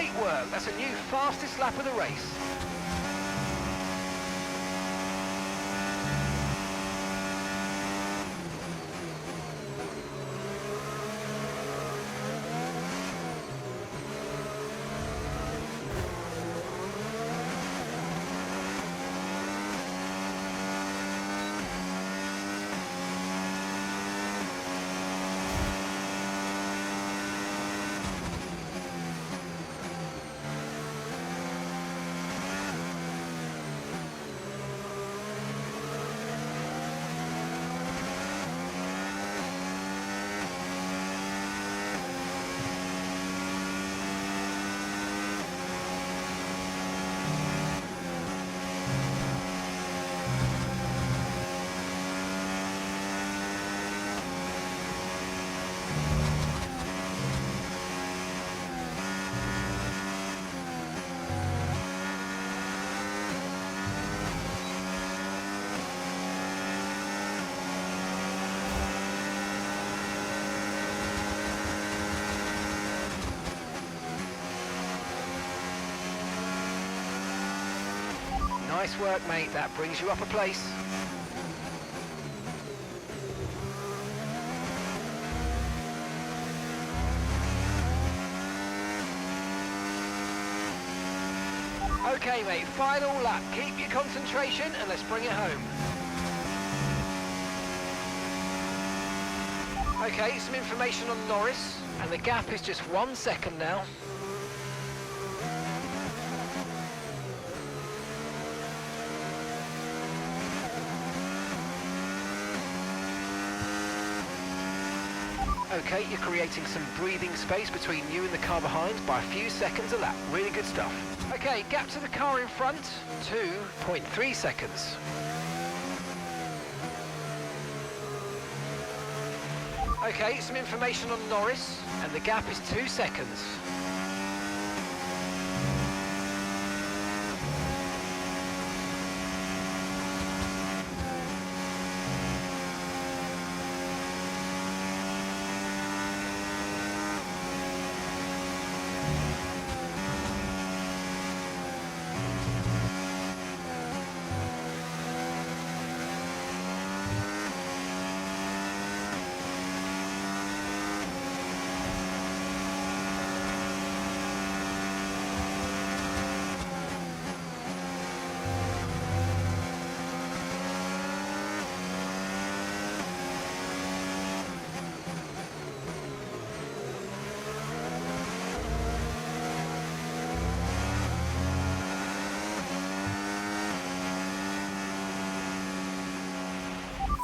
Great work. That's a new fastest lap of the race. Nice work, mate. That brings you up a place. Okay, mate, final lap. Keep your concentration and let's bring it home. Okay, some information on Norris, and the gap is just 1 second now. Okay, you're creating some breathing space between you and the car behind by a few seconds a lap. Really good stuff. Okay, gap to the car in front, 2.3 seconds. Okay, some information on Norris, and the gap is 2 seconds.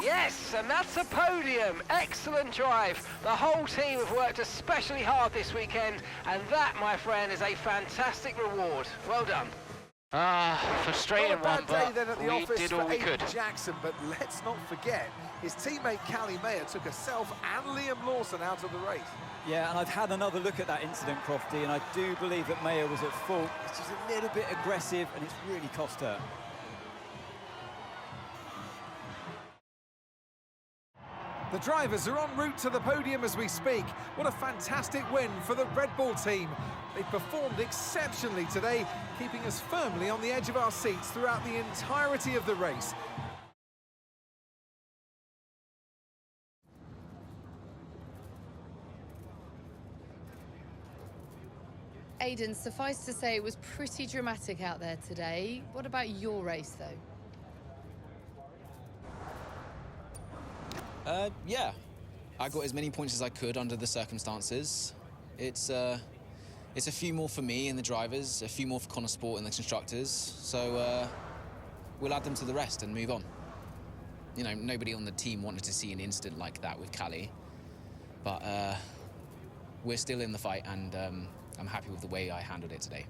Yes, and that's a podium. Excellent drive. The whole team have worked especially hard this weekend, and that, my friend, is a fantastic reward. Well done. Frustrating one, but then at the we office did for all we Aiden could. Jackson, but let's not forget, his teammate Callie Mayer took herself and Liam Lawson out of the race. Yeah, and I've had another look at that incident, Crofty, and I do believe that Mayer was at fault. It's just a little bit aggressive, and it's really cost her. The drivers are en route to the podium as we speak. What a fantastic win for the Red Bull team. They performed exceptionally today, keeping us firmly on the edge of our seats throughout the entirety of the race. Aiden, suffice to say it was pretty dramatic out there today. What about your race, though? Yeah, I got as many points as I could under the circumstances. It's a few more for me and the drivers, a few more for Connor Sport and the constructors. So we'll add them to the rest and move on. You know, nobody on the team wanted to see an incident like that with Callie, but we're still in the fight, and I'm happy with the way I handled it today.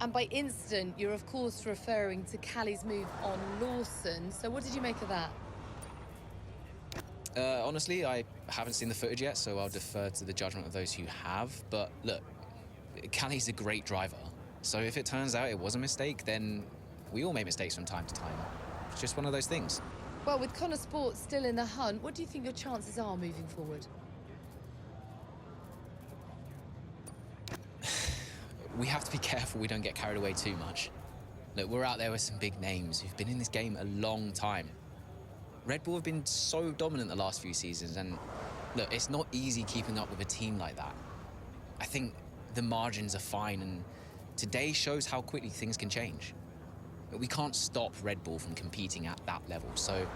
And by incident, you're of course referring to Callie's move on Lawson. So what did you make of that? Honestly, I haven't seen the footage yet, so I'll defer to the judgment of those who have. But look, Callie's a great driver. So if it turns out it was a mistake, then we all make mistakes from time to time. It's just one of those things. Well, with Connor Sport still in the hunt, what do you think your chances are moving forward? we have to be careful we don't get carried away too much. Look, we're out there with some big names who've been in this game a long time. Red Bull have been so dominant the last few seasons, and look, it's not easy keeping up with a team like that. I think the margins are fine, and today shows how quickly things can change. But we can't stop Red Bull from competing at that level, so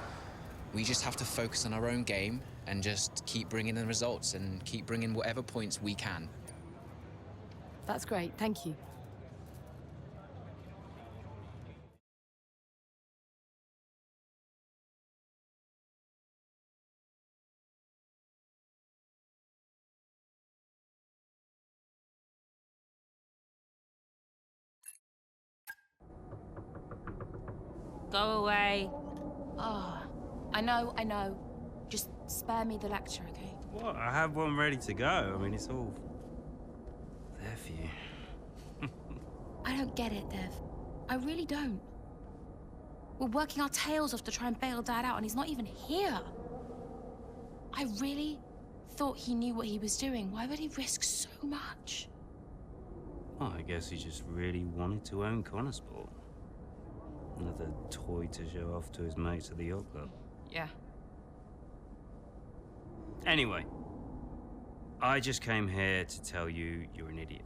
we just have to focus on our own game and just keep bringing in results and keep bringing whatever points we can. That's great, thank you. Go away. Oh, I know. Just spare me the lecture, okay? What? I have one ready to go. I mean, it's all there for you. I don't get it, Dev. I really don't. We're working our tails off to try and bail Dad out, and he's not even here. I really thought he knew what he was doing. Why would he risk so much? Well, I guess he just really wanted to own Connosport. Another toy to show off to his mates at the yacht club. Yeah. Anyway, I just came here to tell you you're an idiot.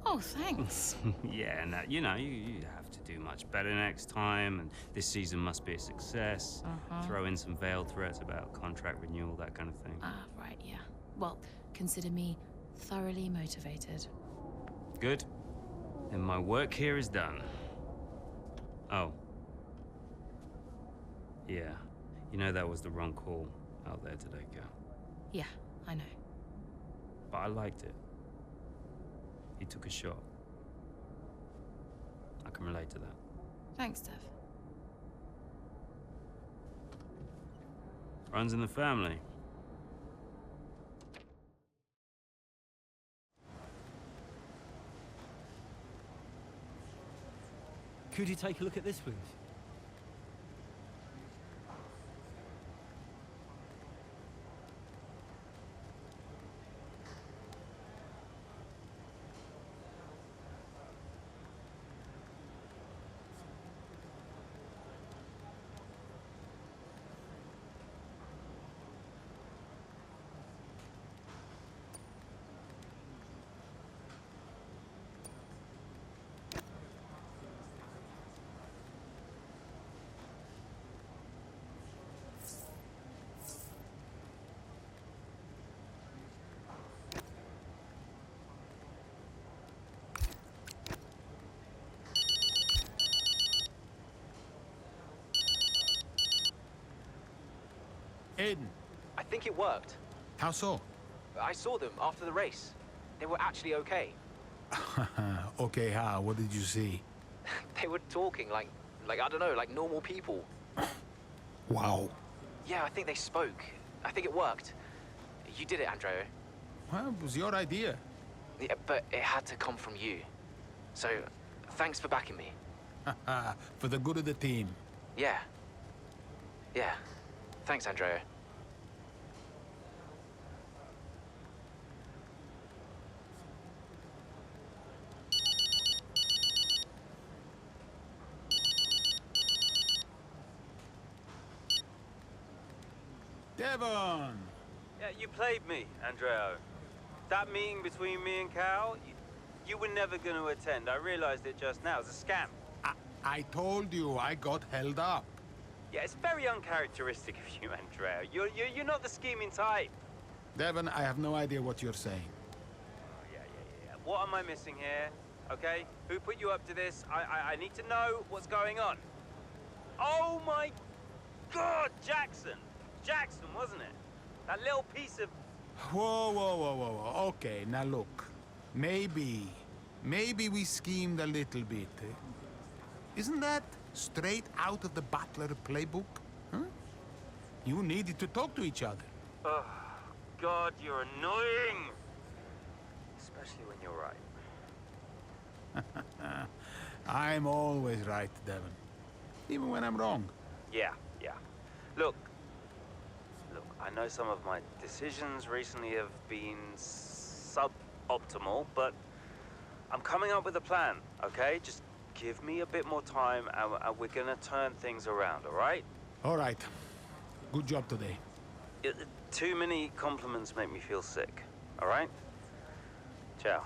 Oh, thanks. Yeah, and that, you know, you have to do much better next time, and this season must be a success. Throw in some veiled threats about contract renewal, that kind of thing. Right, yeah. Well, consider me thoroughly motivated. Good. Then my work here is done. Oh. Yeah. You know that was the wrong call out there today, Cal. Yeah, I know. But I liked it. You took a shot. I can relate to that. Thanks, Dev. Runs in the family. Could you take a look at this, please? Aiden, I think it worked. how so? I saw them after the race. They were actually okay. Okay, how? What did you see? They were talking like I don't know, like normal people. Wow. Yeah, I think they spoke. I think it worked. You did it, Andrea. Well, it was your idea. Yeah, but it had to come from you. So, thanks for backing me. For the good of the team. Yeah. Yeah. Thanks, Andrea. Devon! Yeah, you played me, Andreo. That meeting between me and Cal, you were never going to attend. I realized it just now. It's a scam. I told you I got held up. Yeah, it's very uncharacteristic of you, Andreo. You're not the scheming type. Devon, I have no idea what you're saying. Oh, yeah. What am I missing here? Okay? Who put you up to this? I need to know what's going on. Oh my God, Jackson! Jackson, wasn't it? That little piece of... Whoa. Okay, now look. Maybe we schemed a little bit. Isn't that straight out of the Butler playbook? Huh? You needed to talk to each other. Oh, God, you're annoying! Especially when you're right. I'm always right, Devon. Even when I'm wrong. Yeah. Look, I know some of my decisions recently have been suboptimal, but I'm coming up with a plan, okay? Just give me a bit more time and we're gonna turn things around, all right? All right. Good job today. Too many compliments make me feel sick, all right? Ciao.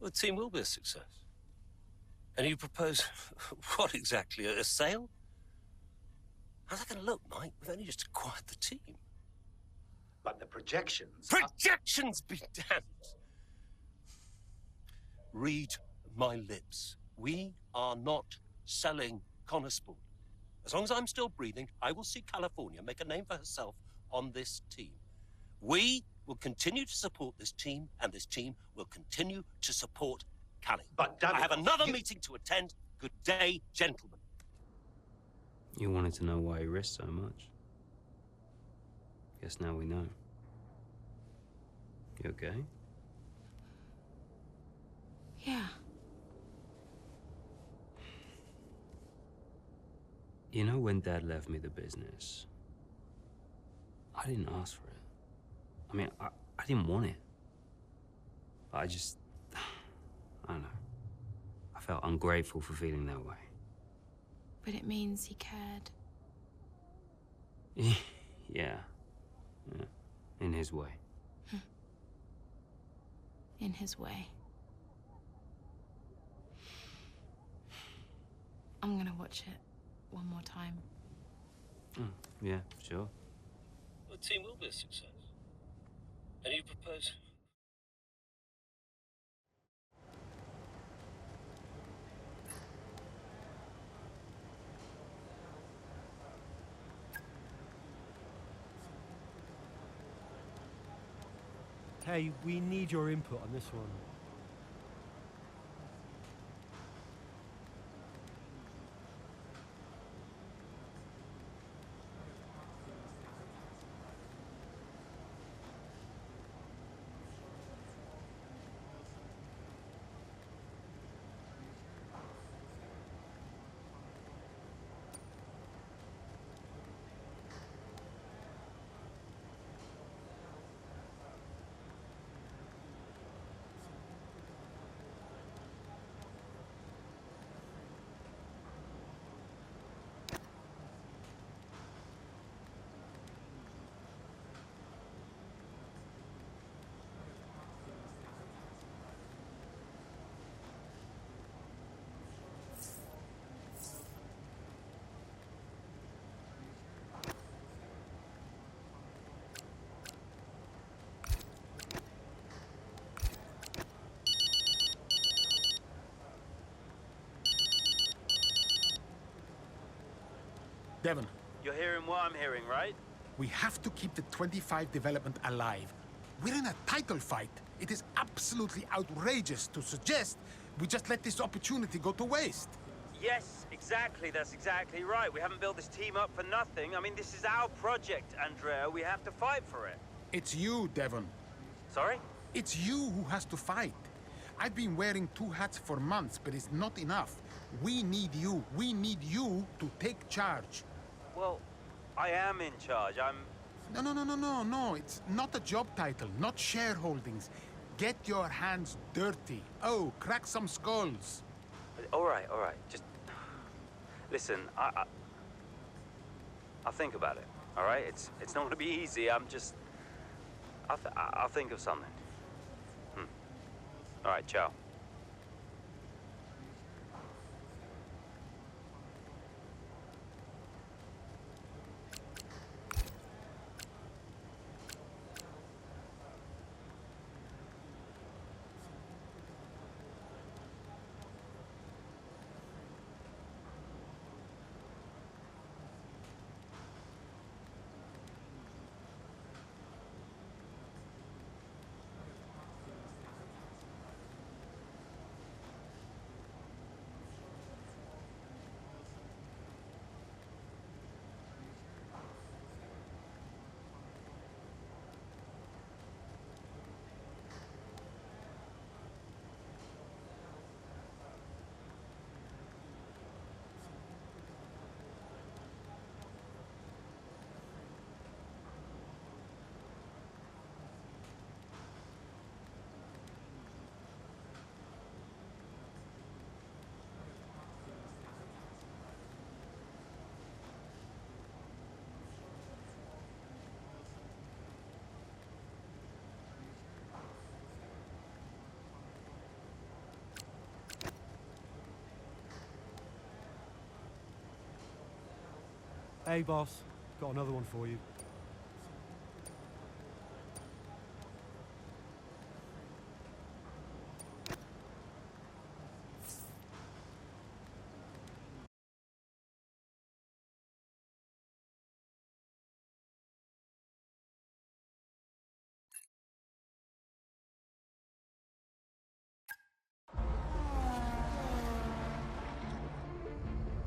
Well, the team will be a success. And you propose what exactly? A sale? How's that going to look, Mike? We've only just acquired the team. But the projections... Projections be damned! Read my lips. We are not selling Connor Sport. As long as I'm still breathing, I will see California make a name for herself on this team. We will continue to support this team, and this team will continue to support Cali. But David, I have another meeting to attend. Good day, gentlemen. You wanted to know why he risked so much. Guess now we know. You okay? Yeah. You know, when Dad left me the business, I didn't ask for it. I mean, I didn't want it. But I don't know. I felt ungrateful for feeling that way. But it means he cared. Yeah. In his way. In his way. I'm gonna watch it one more time. Yeah, sure. The team will be a success. And you propose... Hey, we need your input on this one. Devon, You're hearing what I'm hearing, right? we have to keep the 25 development alive. We're in a title fight. It is absolutely outrageous to suggest we just let this opportunity go to waste. Yes, exactly. That's exactly right. We haven't built this team up for nothing. I mean, this is our project, Andrea. We have to fight for it. It's you, Devon. Sorry? It's you who has to fight. I've been wearing 2 hats for months, but it's not enough. We need you. We need you to take charge. Well, I am in charge. No. It's not a job title, not shareholdings. Get your hands dirty. Oh, crack some skulls. All right. Just listen. I'll think about it. All right. It's not going to be easy. I'll think of something. All right. Ciao. Hey, boss. Got another one for you.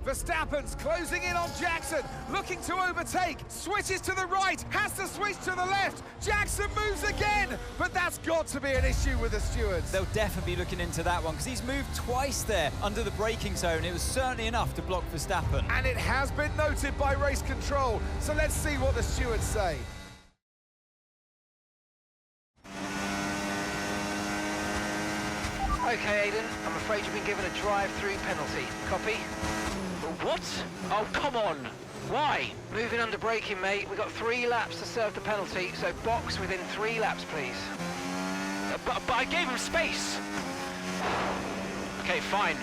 Verstappen's closing in on Jackson, looking to overtake, switches to the right, has to switch to the left, Jackson moves again, but that's got to be an issue with the stewards. They'll definitely be looking into that one because he's moved twice there under the braking zone. It was certainly enough to block Verstappen. And it has been noted by race control, so let's see what the stewards say. Okay, Aiden, I'm afraid you've been given a drive-through penalty. Copy? What? Oh, come on. Why? Moving under braking, mate. We've got 3 laps to serve the penalty, so box within 3 laps, please. But I gave him space. Okay, fine.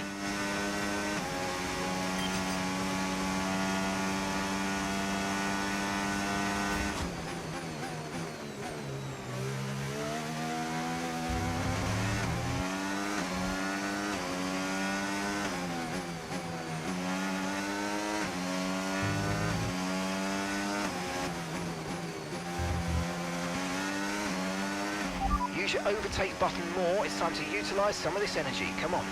Use your overtake button more. It's time to utilize some of this energy. Come on.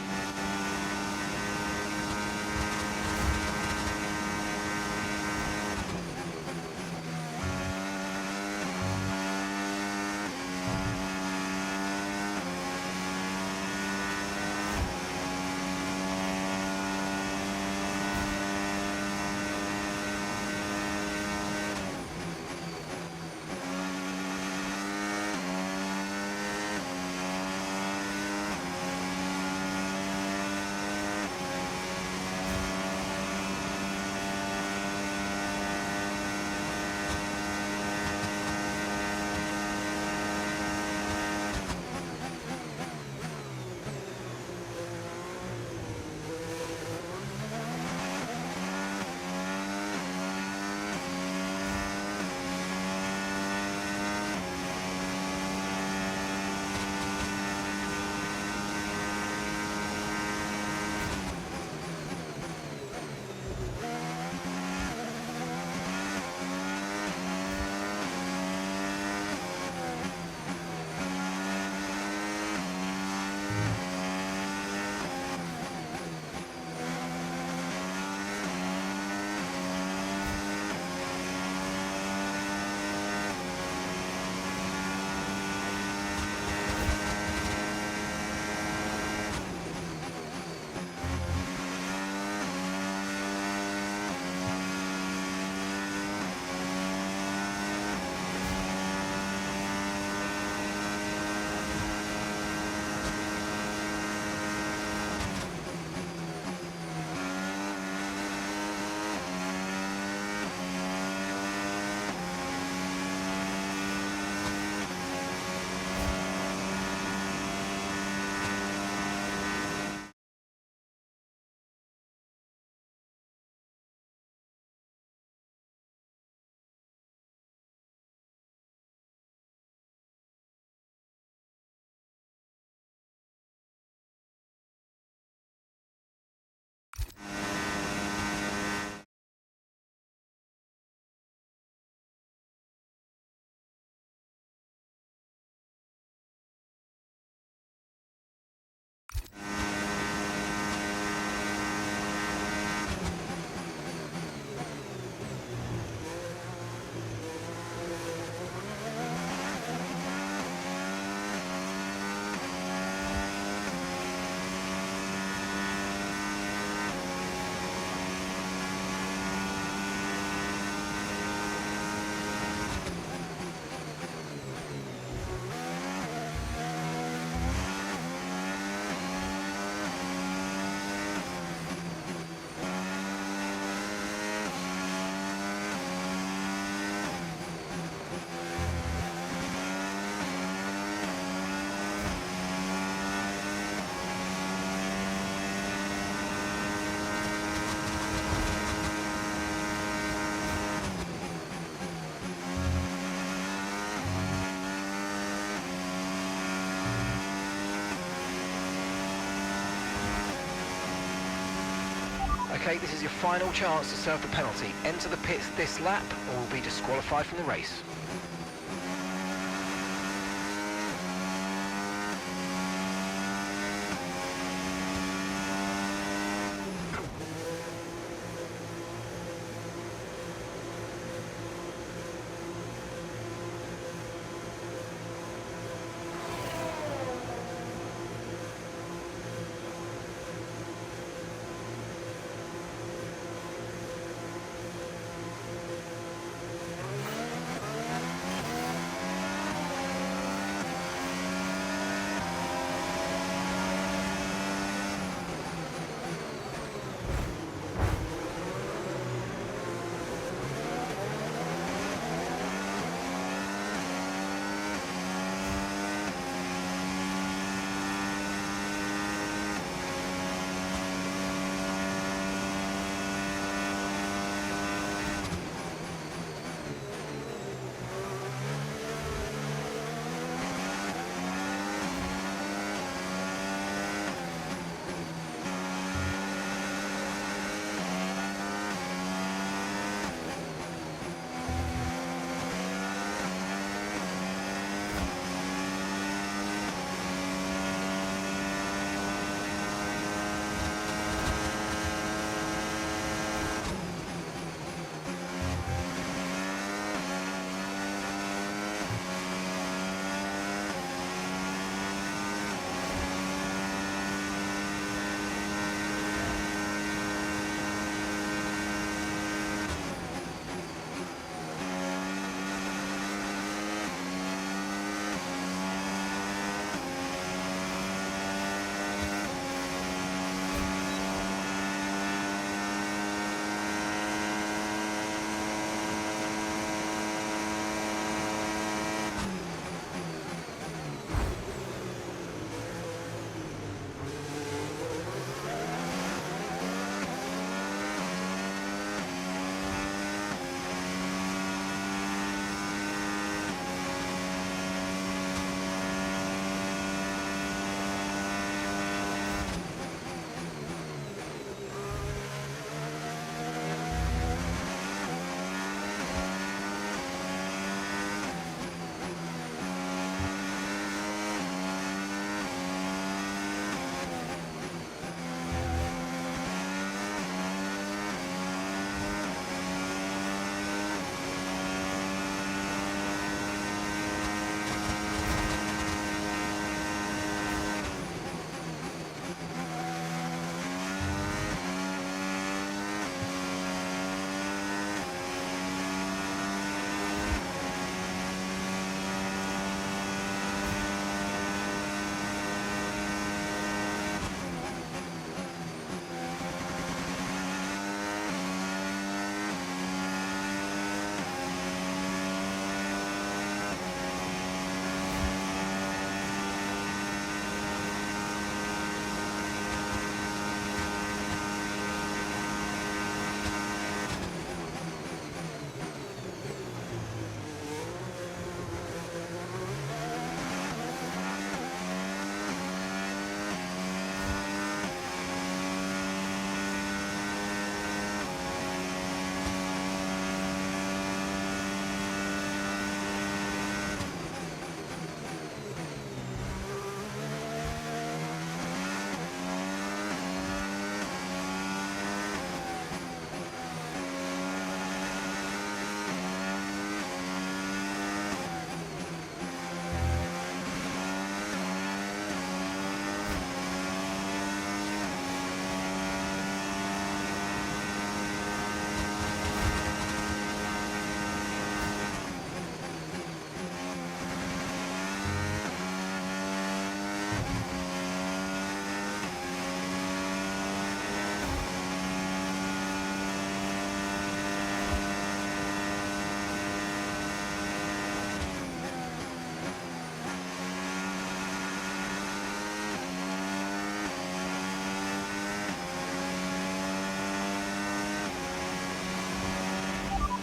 Okay, this is your final chance to serve the penalty. Enter the pits this lap or will be disqualified from the race.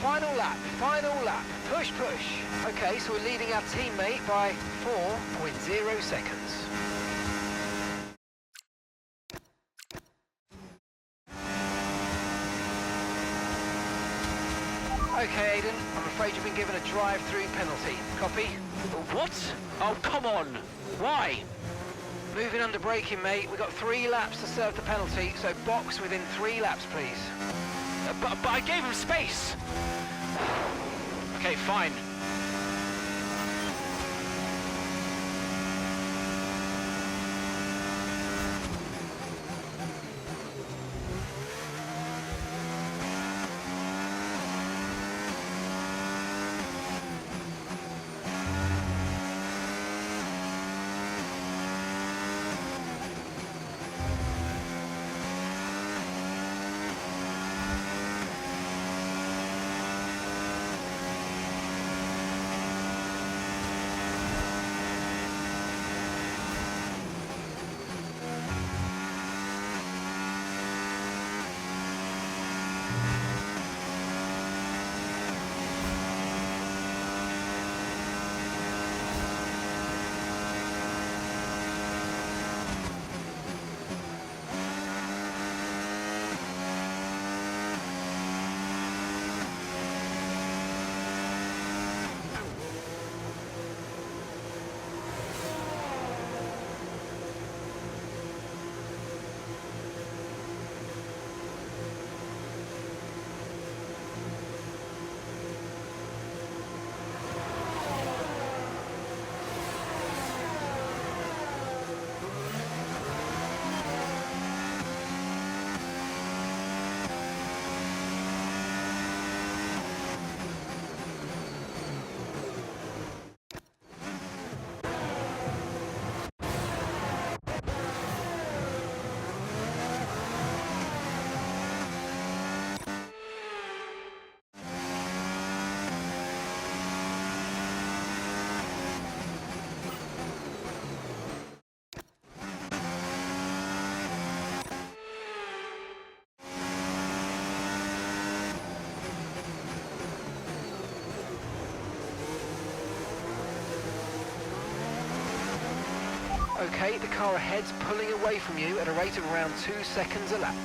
Final lap, final lap. Push, push. Okay, so we're leading our teammate by 4.0 seconds. Okay, Aiden. I'm afraid you've been given a drive-through penalty. Copy? What? Oh, come on. Why? Moving under braking, mate. We've got 3 laps to serve the penalty, so box within 3 laps, please. But I gave him space. Okay, fine. Okay, the car ahead's pulling away from you at a rate of around 2 seconds a lap.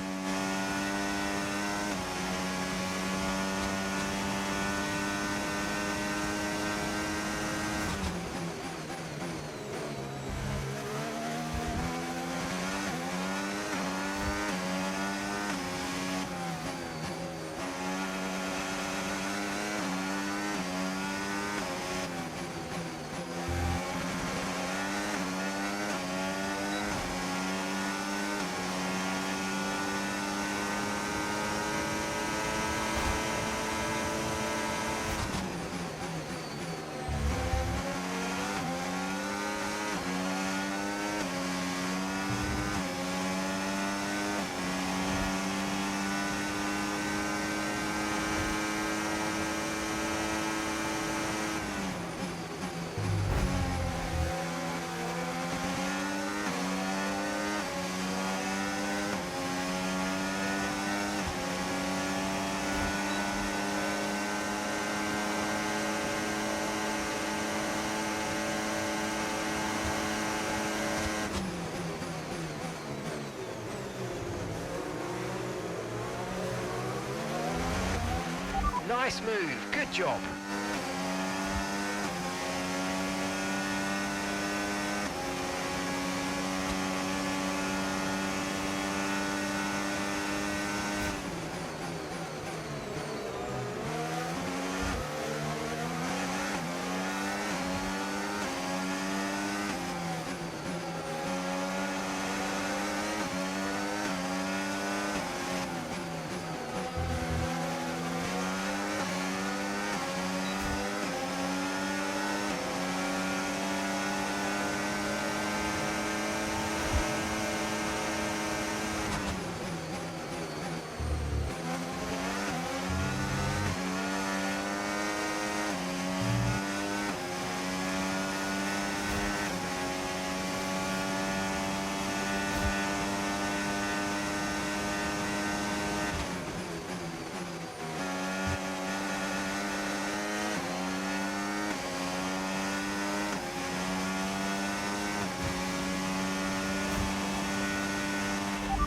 Nice move, good job.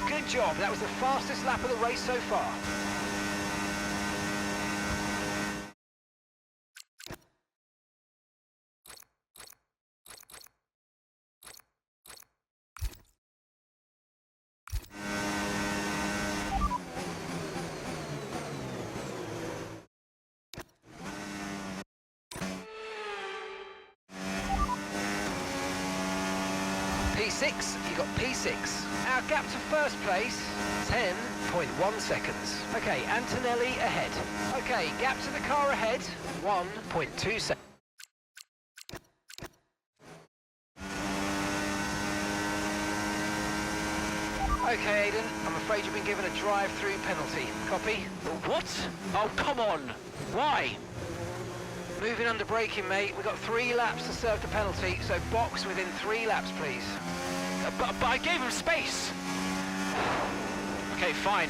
Good job, that was the fastest lap of the race so far. P6, you got P6. Our gap to first place, 10.1 seconds. Okay, Antonelli ahead. Okay, gap to the car ahead, 1.2 seconds. Okay, Aiden, I'm afraid you've been given a drive-through penalty. Copy? What? Oh, come on! Why? Moving under braking, mate. We've got 3 laps to serve the penalty, so box within 3 laps, please. But I gave him space! Okay, fine.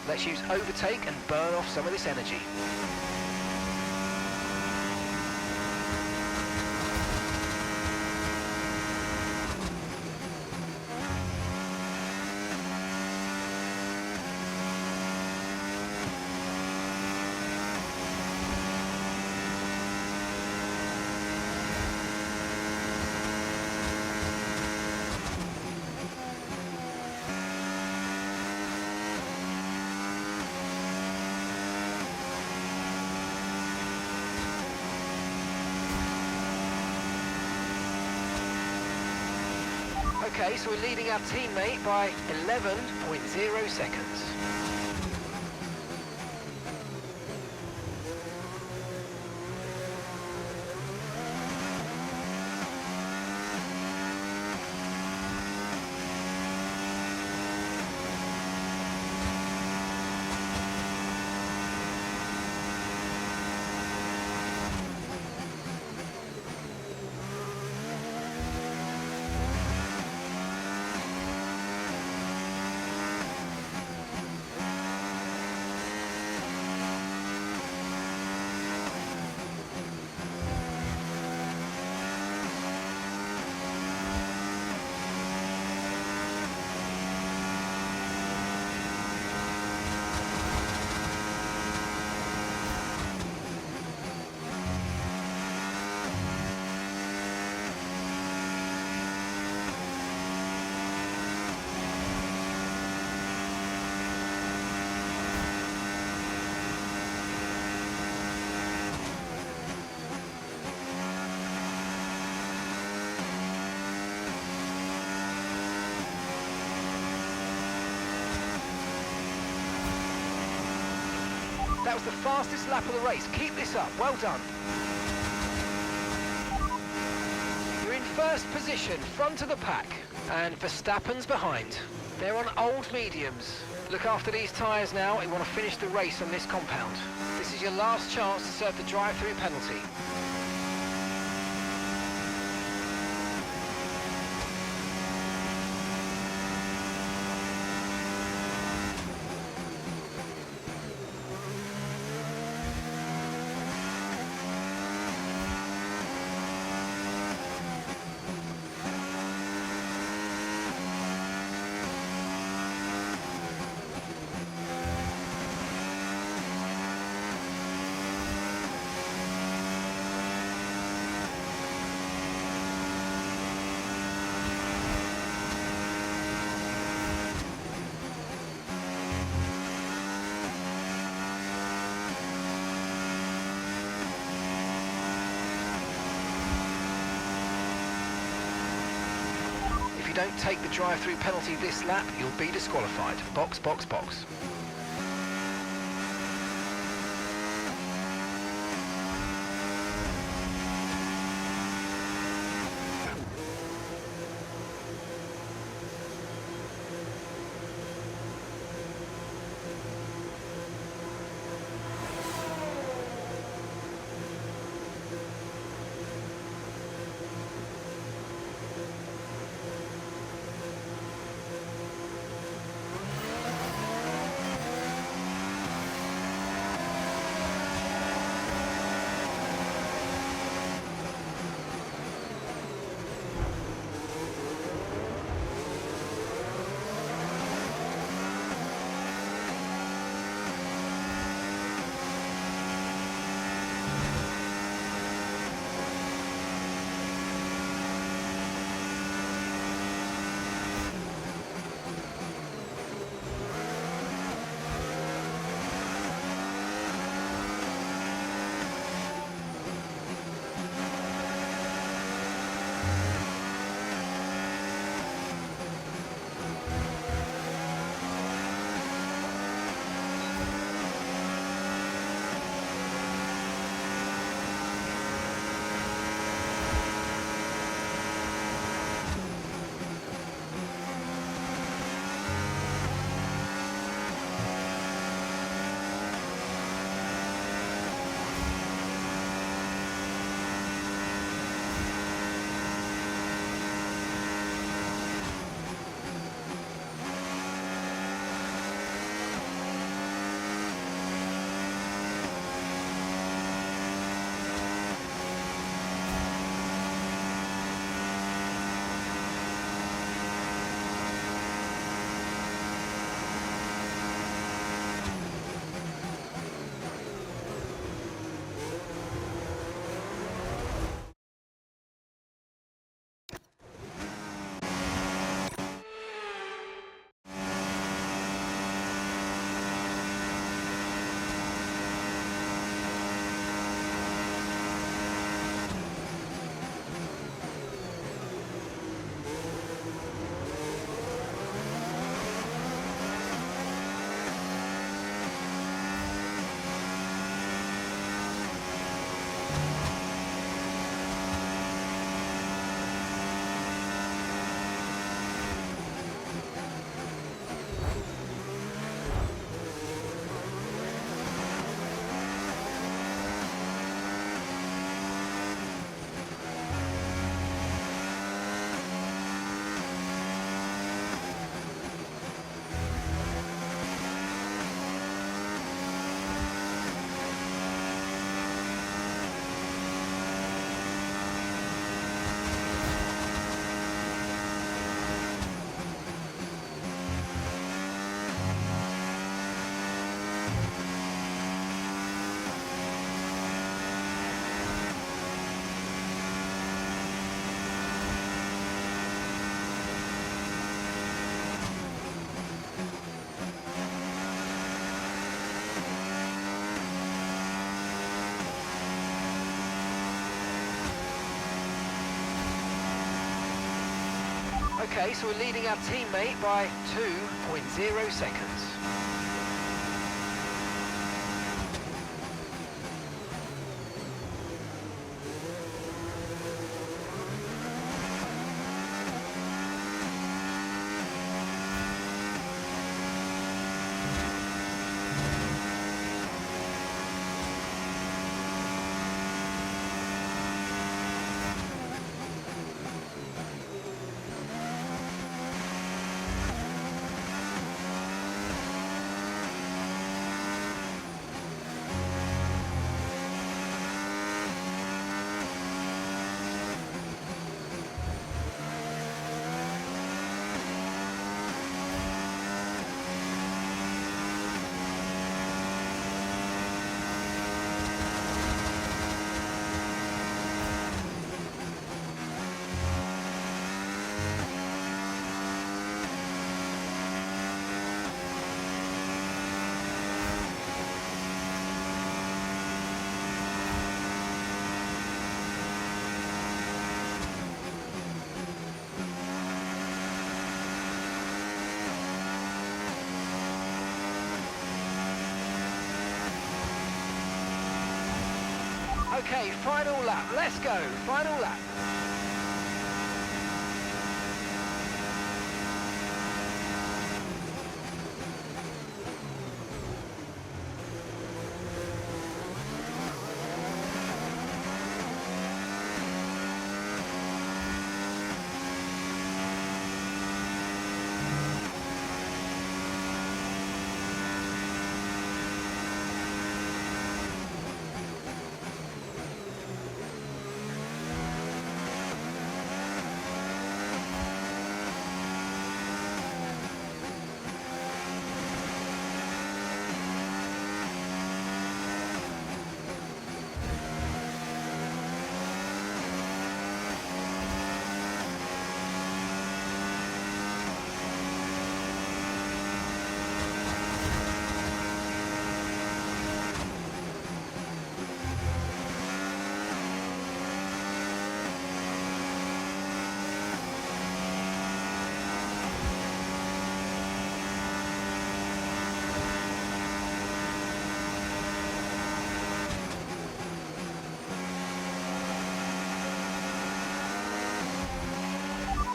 Let's use overtake and burn off some of this energy. Okay, so we're leading our teammate by 11.0 seconds. That was the fastest lap of the race. Keep this up. Well done. You're in first position, front of the pack, and Verstappen's behind. They're on old mediums. Look after these tyres now. You want to finish the race on this compound. This is your last chance to serve the drive-through penalty. If you don't take the drive-through penalty this lap, you'll be disqualified. Box, box, box. Okay, so we're leading our teammate by 2.0 seconds. Okay, final lap. Let's go. Final lap.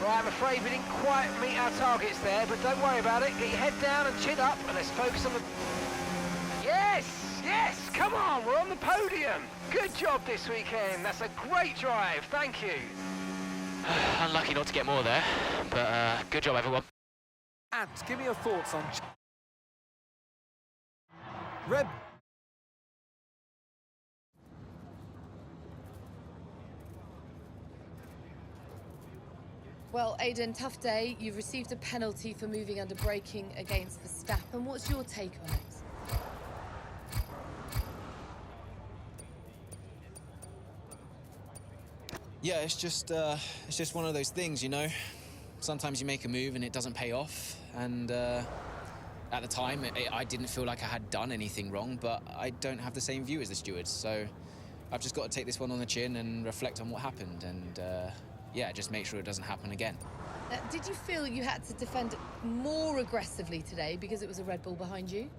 Right, I'm afraid we didn't quite meet our targets there, but don't worry about it. Get your head down and chin up, and let's focus on the... Yes! Yes! Come on, we're on the podium! Good job this weekend. That's a great drive. Thank you. Unlucky not to get more there, but good job, everyone. And give me your thoughts on... Red... Well, Aiden, tough day. You've received a penalty for moving under braking against Verstappen. What's your take on it? Yeah, it's just one of those things, you know? Sometimes you make a move and it doesn't pay off, and at the time, I didn't feel like I had done anything wrong, but I don't have the same view as the stewards, so I've just got to take this one on the chin and reflect on what happened, and yeah, just make sure it doesn't happen again. Did you feel you had to defend more aggressively today because it was a Red Bull behind you?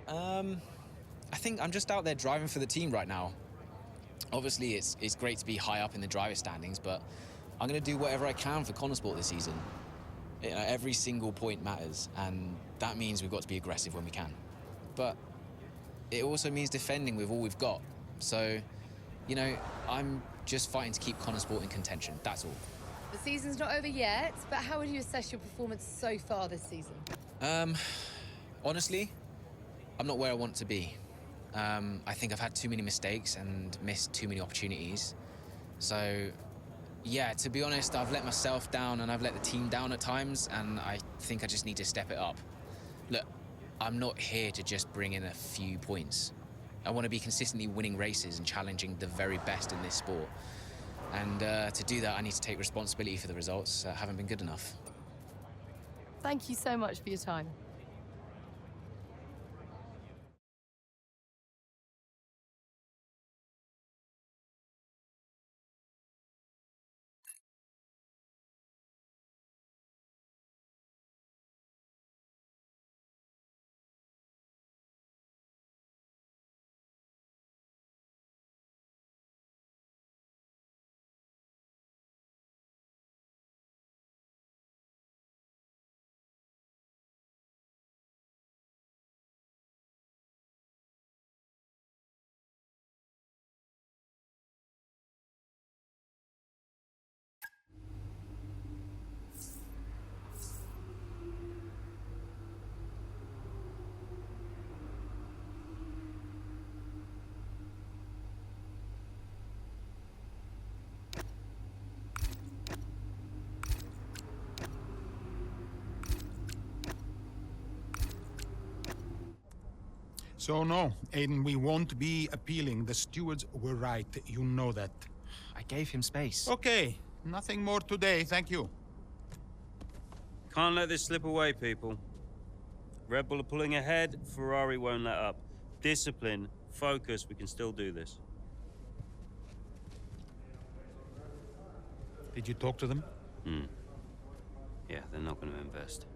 I think I'm just out there driving for the team right now. Obviously, it's great to be high up in the driver standings, but I'm going to do whatever I can for Connosport this season. You know, every single point matters, and that means we've got to be aggressive when we can. But it also means defending with all we've got. So, you know, I'm just fighting to keep Connosport in contention, that's all. The season's not over yet, but how would you assess your performance so far this season? Honestly, I'm not where I want to be. I think I've had too many mistakes and missed too many opportunities. So, yeah, to be honest, I've let myself down and I've let the team down at times, and I think I just need to step it up. Look, I'm not here to just bring in a few points. I want to be consistently winning races and challenging the very best in this sport. And to do that, I need to take responsibility for the results that haven't been good enough. Thank you so much for your time. So no, Aiden, we won't be appealing. The stewards were right. You know that. I gave him space. Okay, nothing more today, thank you. Can't let this slip away, people. Red Bull are pulling ahead, Ferrari won't let up. Discipline, focus, we can still do this. Did you talk to them? Yeah, they're not going to invest.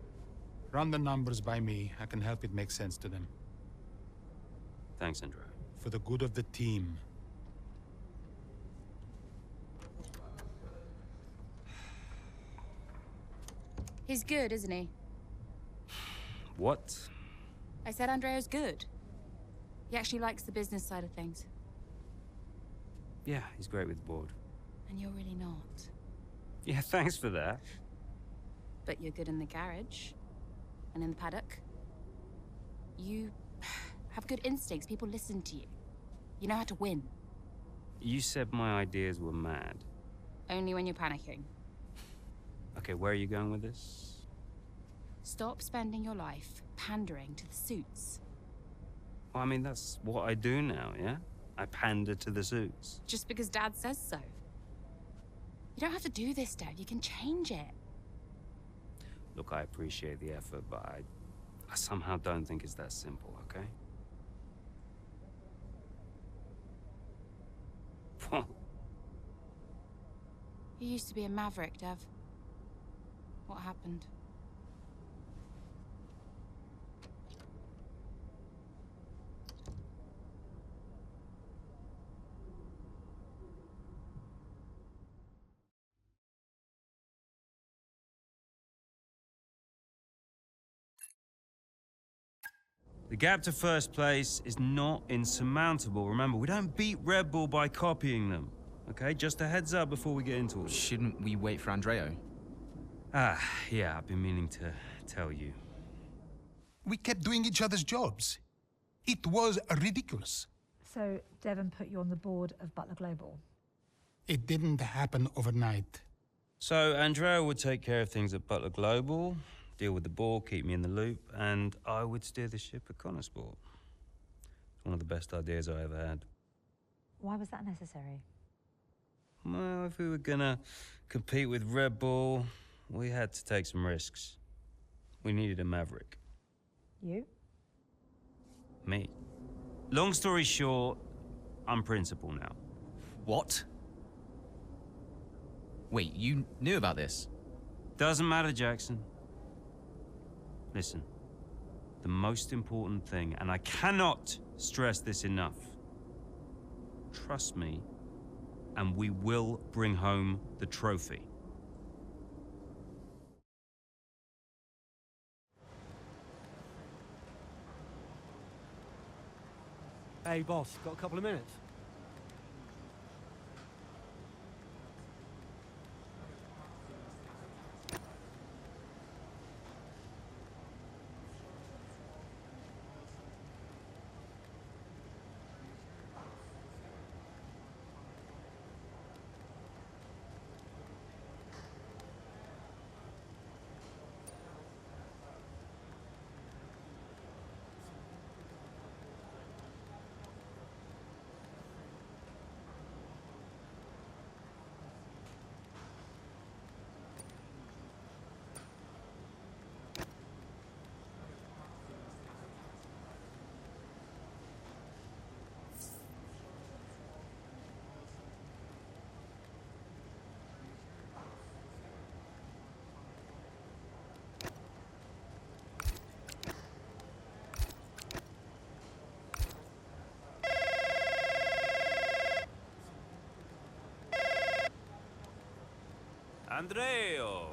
Run the numbers by me. I can help it make sense to them. Thanks, Andrea. For the good of the team. He's good, isn't he? What? I said Andrea's good. He actually likes the business side of things. Yeah, he's great with the board. And you're really not. Yeah, thanks for that. But you're good in the garage. And in the paddock. You have good instincts. People listen to you. You know how to win. You said my ideas were mad. Only when you're panicking. Okay, where are you going with this? Stop spending your life pandering to the suits. Well, I mean, that's what I do now, yeah? I pander to the suits. Just because Dad says so. You don't have to do this, Dad. You can change it. Look, I appreciate the effort, but I somehow don't think it's that simple, okay? You used to be a maverick, Dev. What happened? The gap to first place is not insurmountable. Remember, we don't beat Red Bull by copying them. Okay, just a heads up before we get into it. Shouldn't we wait for Andreo? Yeah, I've been meaning to tell you. We kept doing each other's jobs. It was ridiculous. So Devon put you on the board of Butler Global? It didn't happen overnight. So Andrea would take care of things at Butler Global, deal with the ball, keep me in the loop, and I would steer the ship at Connorsport. It's one of the best ideas I ever had. Why was that necessary? Well, if we were gonna compete with Red Bull, we had to take some risks. We needed a maverick. You? Me. Long story short, I'm principal now. What? Wait, you knew about this? Doesn't matter, Jackson. Listen, the most important thing, and I cannot stress this enough, trust me, and we will bring home the trophy. Hey, boss, got a couple of minutes? Andreo!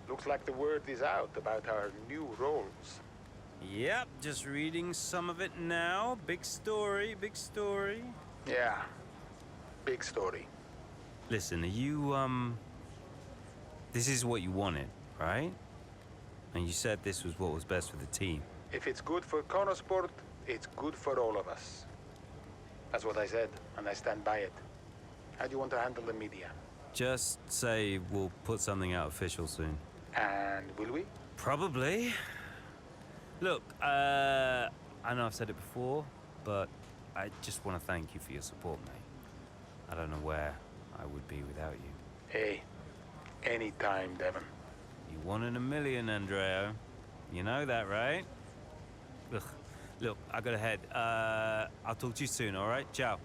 Looks like the word is out about our new roles. Yep, just reading some of it now. Big story, big story. Yeah, big story. Listen, are you, this is what you wanted, right? And you said this was what was best for the team. If it's good for Connorsport, it's good for all of us. That's what I said, and I stand by it. How do you want to handle the media? Just say we'll put something out official soon. And will we? Probably. Look, I I know I've said it before, but I just want to thank you for your support, mate. I don't know where I would be without you. Hey, anytime, Devon. You 1 in a million, Andreo. You know that, right? Ugh. Look, I gotta head. I'll talk to you soon, all right? Ciao.